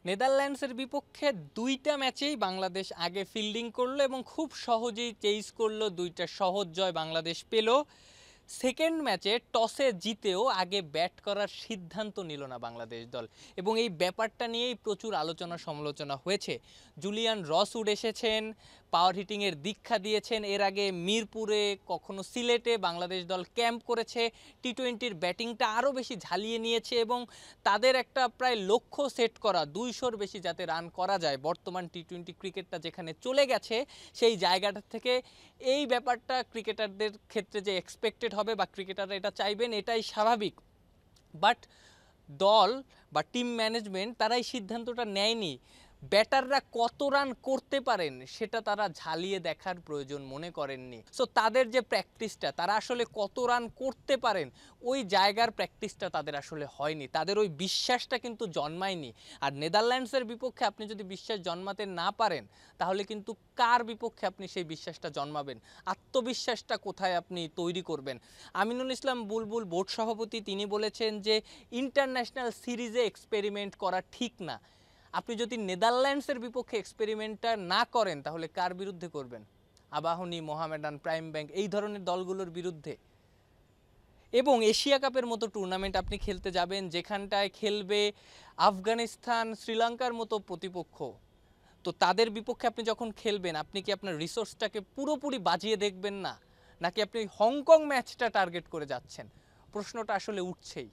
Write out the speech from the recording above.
নেদারল্যান্ডসের বিপক্ষে ২টা ম্যাচেই বাংলাদেশ আগে ফিল্ডিং করলো এবং খুব সহজেই চেজ করলো, ২টা সহজ জয় বাংলাদেশ পেল। সেকেন্ড ম্যাচে টসে জিতেও আগে ব্যাট করার সিদ্ধান্ত নিল না বাংলাদেশ দল, এবং এই ব্যাপারটা নিয়েই প্রচুর আলোচনা সমালোচনা হয়েছে। জুলিয়ান রসউড এসেছেন, পাওয়ার হিটিংয়ের দীক্ষা দিয়েছেন, এর আগে মিরপুরে কখনো সিলেটে বাংলাদেশ দল ক্যাম্প করেছে, টি-20-র ব্যাটিংটা আরও বেশি ঝালিয়ে নিয়েছে এবং তাদের একটা প্রায় লক্ষ্য সেট করা ২০০-র বেশি যাতে রান করা যায়, বর্তমান টি-20 ক্রিকেটটা যেখানে চলে গেছে সেই জায়গাটা থেকে এই ব্যাপারটা ক্রিকেটারদের ক্ষেত্রে যে এক্সপেক্টেড হবে বা ক্রিকেটাররা এটা চাইবেন, এটাই স্বাভাবিক। বাট দল বা টিম ম্যানেজমেন্ট তারা এই সিদ্ধান্তটা নেয়নি। ব্যাটাররা কত রান করতে পারেন সেটা তারা ঝালিয়ে দেখার প্রয়োজন মনে করেননি। সো তাদের যে প্র্যাকটিসটা, তারা আসলে কত রান করতে পারেন ওই জায়গার প্র্যাকটিসটা তাদের আসলে হয়নি, তাদের ওই বিশ্বাসটা কিন্তু জন্মায়নি। আর নেদারল্যান্ডসের বিপক্ষে আপনি যদি বিশ্বাস জন্মাতে না পারেন, তাহলে কিন্তু কার বিপক্ষে আপনি সেই বিশ্বাসটা জন্মাবেন, আত্মবিশ্বাসটা কোথায় আপনি তৈরি করবেন? আমিনুল ইসলাম বুলবুল বোর্ড সভাপতি, তিনি বলেছেন যে ইন্টারন্যাশনাল সিরিজে এক্সপেরিমেন্ট করা ঠিক না। আপনি যদি নেদারল্যান্ডসের বিপক্ষে এক্সপেরিমেন্টটা না করেন, তাহলে কার বিরুদ্ধে করবেন? আবাহনী, মোহামেডান, প্রাইম ব্যাংক, এই ধরনের দলগুলোর বিরুদ্ধে। এবং এশিয়া কাপের মতো টুর্নামেন্ট আপনি খেলতে যাবেন যেখানটায় খেলবে আফগানিস্তান, শ্রীলঙ্কার মতো প্রতিপক্ষ। তো তাদের বিপক্ষে আপনি যখন খেলবেন, আপনি কি আপনার রিসোর্সটাকে পুরোপুরি বাজিয়ে দেখবেন না, নাকি আপনি হংকং ম্যাচটা টার্গেট করে যাচ্ছেন? প্রশ্নটা আসলে উঠছেই।